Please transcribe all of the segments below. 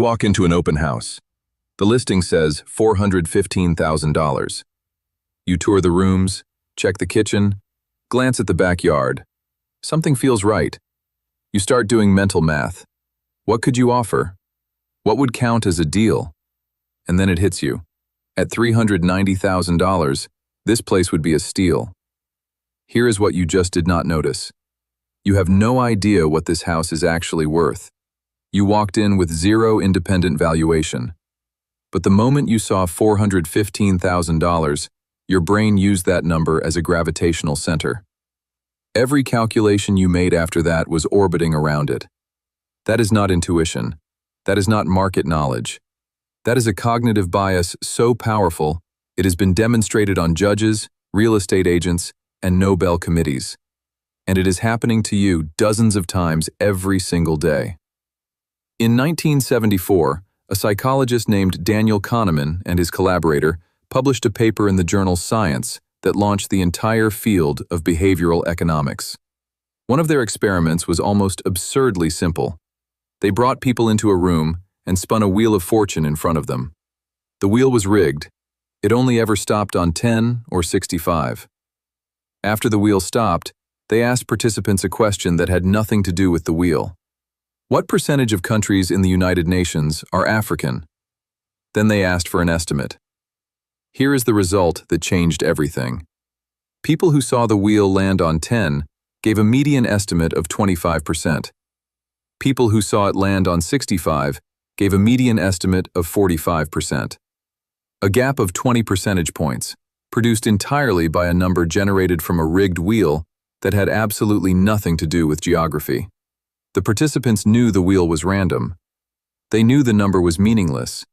walk into an open house. The listing says $415,000. You tour the rooms, check the kitchen, glance at the backyard. Something feels right. You start doing mental math. What could you offer? What would count as a deal? And then it hits you. At $390,000, this place would be a steal. Here is what you just did not notice. You have no idea what this house is actually worth. You walked in with zero independent valuation. But the moment you saw $415,000, your brain used that number as a gravitational center. Every calculation you made after that was orbiting around it. That is not intuition. That is not market knowledge. That is a cognitive bias so powerful, it has been demonstrated on judges, real estate agents, and Nobel committees. And it is happening to you dozens of times every single day. In 1974, a psychologist named Daniel Kahneman and his collaborator published a paper in the journal Science that launched the entire field of behavioral economics. One of their experiments was almost absurdly simple. They brought people into a room and spun a wheel of fortune in front of them. The wheel was rigged. It only ever stopped on 10 or 65. After the wheel stopped, they asked participants a question that had nothing to do with the wheel. What percentage of countries in the United Nations are African? Then they asked for an estimate. Here is the result that changed everything. People who saw the wheel land on 10 gave a median estimate of 25%. People who saw it land on 65 gave a median estimate of 45%. A gap of 20 percentage points, produced entirely by a number generated from a rigged wheel that had absolutely nothing to do with geography. The participants knew the wheel was random. They knew the number was meaningless.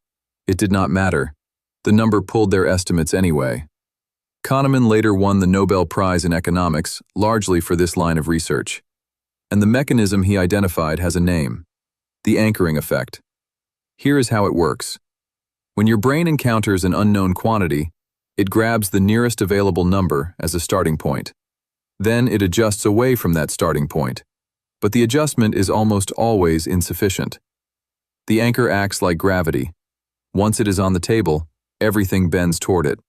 It did not matter. The number pulled their estimates anyway. Kahneman later won the Nobel Prize in Economics largely for this line of research. And the mechanism he identified has a name: the anchoring effect. Here is how it works. When your brain encounters an unknown quantity, it grabs the nearest available number as a starting point. Then it adjusts away from that starting point. But the adjustment is almost always insufficient. The anchor acts like gravity. Once it is on the table, everything bends toward it.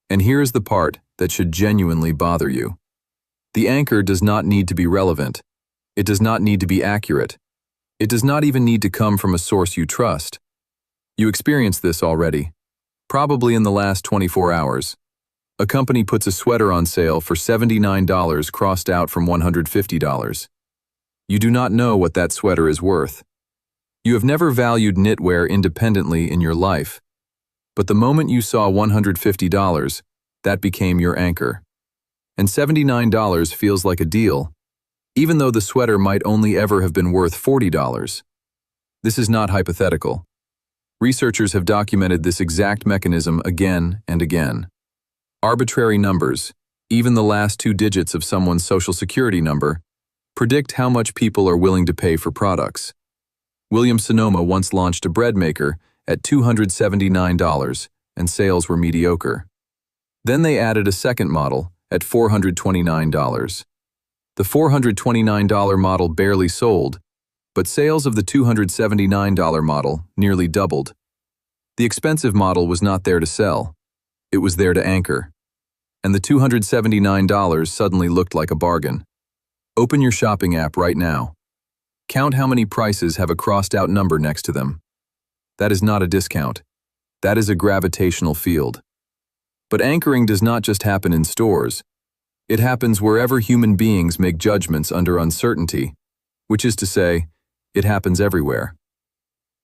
And here is the part that should genuinely bother you. The anchor does not need to be relevant. It does not need to be accurate. It does not even need to come from a source you trust. You experienced this already, probably in the last 24 hours. A company puts a sweater on sale for $79 crossed out from $150. You do not know what that sweater is worth. You have never valued knitwear independently in your life. But the moment you saw $150, that became your anchor. And $79 feels like a deal, even though the sweater might only ever have been worth $40. This is not hypothetical. Researchers have documented this exact mechanism again and again. Arbitrary numbers, even the last two digits of someone's social security number, predict how much people are willing to pay for products. William Sonoma once launched a bread maker at $279, and sales were mediocre. Then they added a second model at $429. The $429 model barely sold, but sales of the $279 model nearly doubled. The expensive model was not there to sell. It was there to anchor. And the $279 suddenly looked like a bargain. Open your shopping app right now. Count how many prices have a crossed-out number next to them. That is not a discount. That is a gravitational field. But anchoring does not just happen in stores. It happens wherever human beings make judgments under uncertainty, which is to say, it happens everywhere.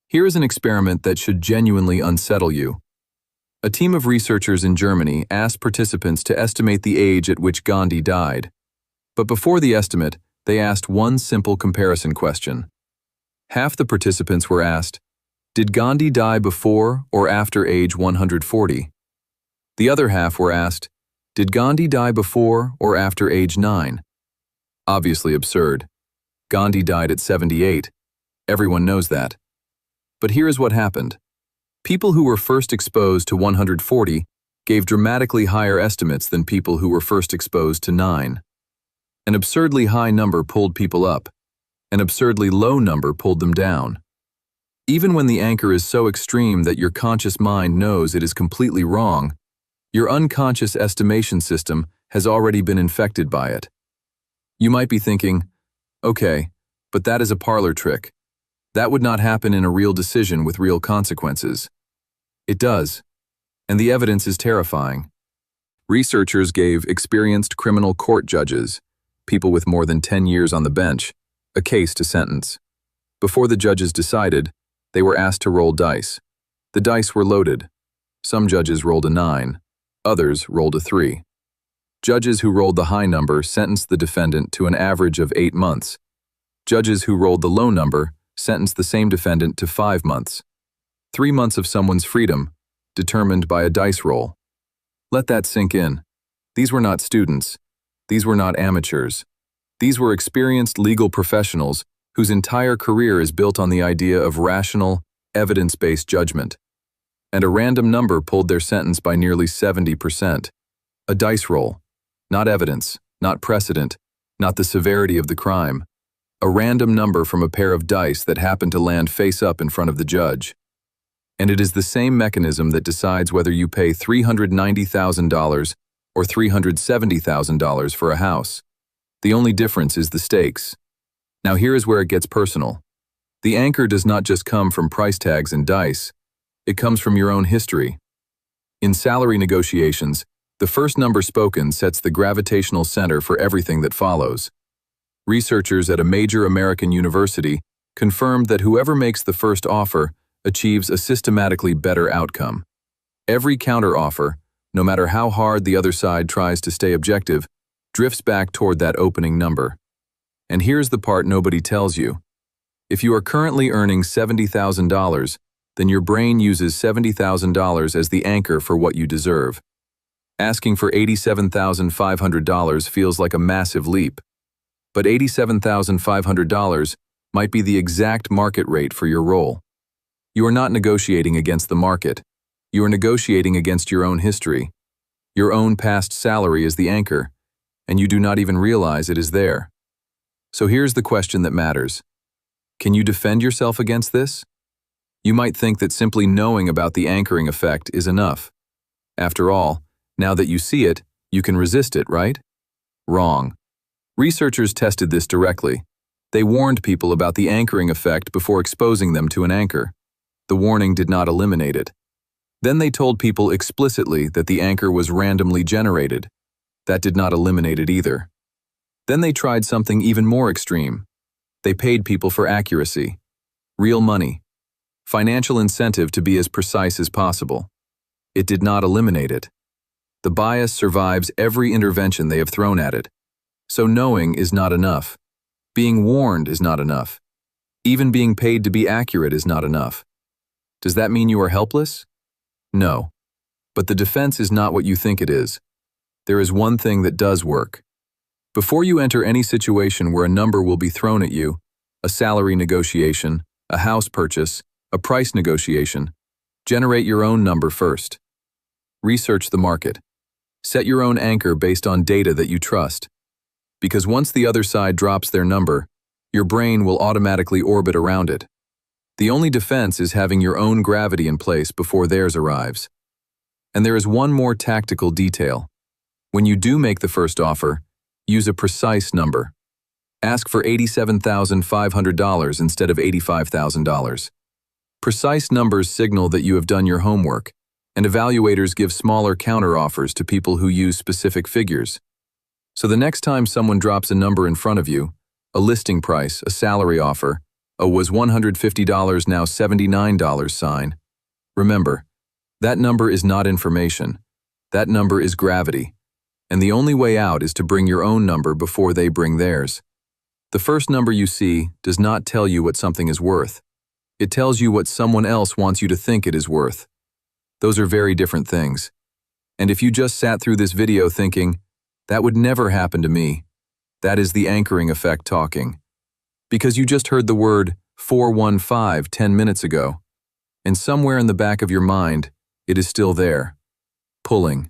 Here is an experiment that should genuinely unsettle you. A team of researchers in Germany asked participants to estimate the age at which Gandhi died. But before the estimate, they asked one simple comparison question. Half the participants were asked, did Gandhi die before or after age 140? The other half were asked, did Gandhi die before or after age 9? Obviously absurd. Gandhi died at 78. Everyone knows that. But here is what happened. People who were first exposed to 140 gave dramatically higher estimates than people who were first exposed to 9. An absurdly high number pulled people up. An absurdly low number pulled them down. Even when the anchor is so extreme that your conscious mind knows it is completely wrong, your unconscious estimation system has already been infected by it. You might be thinking, okay, but that is a parlor trick. That would not happen in a real decision with real consequences. It does, and the evidence is terrifying. Researchers gave experienced criminal court judges, people with more than 10 years on the bench, a case to sentence. Before the judges decided, they were asked to roll dice. The dice were loaded. Some judges rolled a 9, others rolled a 3. Judges who rolled the high number sentenced the defendant to an average of 8 months. Judges who rolled the low number sentenced the same defendant to 5 months. 3 months of someone's freedom, determined by a dice roll. Let that sink in. These were not students. These were not amateurs. These were experienced legal professionals whose entire career is built on the idea of rational, evidence-based judgment. And a random number pulled their sentence by nearly 70%. A dice roll. Not evidence, not precedent, not the severity of the crime. A random number from a pair of dice that happened to land face up in front of the judge. And it is the same mechanism that decides whether you pay $390,000 or $370,000 for a house. The only difference is the stakes. Now here is where it gets personal. The anchor does not just come from price tags and dice. It comes from your own history. In salary negotiations, the first number spoken sets the gravitational center for everything that follows. Researchers at a major American university confirmed that whoever makes the first offer achieves a systematically better outcome. Every counteroffer, no matter how hard the other side tries to stay objective, drifts back toward that opening number. And here's the part nobody tells you. If you are currently earning $70,000, then your brain uses $70,000 as the anchor for what you deserve. Asking for $87,500 feels like a massive leap. But $87,500 might be the exact market rate for your role. You are not negotiating against the market. You are negotiating against your own history. Your own past salary is the anchor, and you do not even realize it is there. So here's the question that matters. Can you defend yourself against this? You might think that simply knowing about the anchoring effect is enough. After all, now that you see it, you can resist it, right? Wrong. Researchers tested this directly. They warned people about the anchoring effect before exposing them to an anchor. The warning did not eliminate it. Then they told people explicitly that the anchor was randomly generated. That did not eliminate it either. Then they tried something even more extreme. They paid people for accuracy. Real money. Financial incentive to be as precise as possible. It did not eliminate it. The bias survives every intervention they have thrown at it. So knowing is not enough. Being warned is not enough. Even being paid to be accurate is not enough. Does that mean you are helpless? No. But the defense is not what you think it is. There is one thing that does work. Before you enter any situation where a number will be thrown at you, a salary negotiation, a house purchase, a price negotiation, generate your own number first. Research the market. Set your own anchor based on data that you trust. Because once the other side drops their number, your brain will automatically orbit around it. The only defense is having your own gravity in place before theirs arrives. And there is one more tactical detail. When you do make the first offer, use a precise number. Ask for $87,500 instead of $85,000. Precise numbers signal that you have done your homework, and evaluators give smaller counteroffers to people who use specific figures. So the next time someone drops a number in front of you, a listing price, a salary offer, a was $150 now $79 sign, remember, that number is not information. That number is gravity. And the only way out is to bring your own number before they bring theirs. The first number you see does not tell you what something is worth. It tells you what someone else wants you to think it is worth. Those are very different things. And if you just sat through this video thinking, that would never happen to me, that is the anchoring effect talking. Because you just heard the word 415 10 minutes ago, and somewhere in the back of your mind, it is still there, pulling.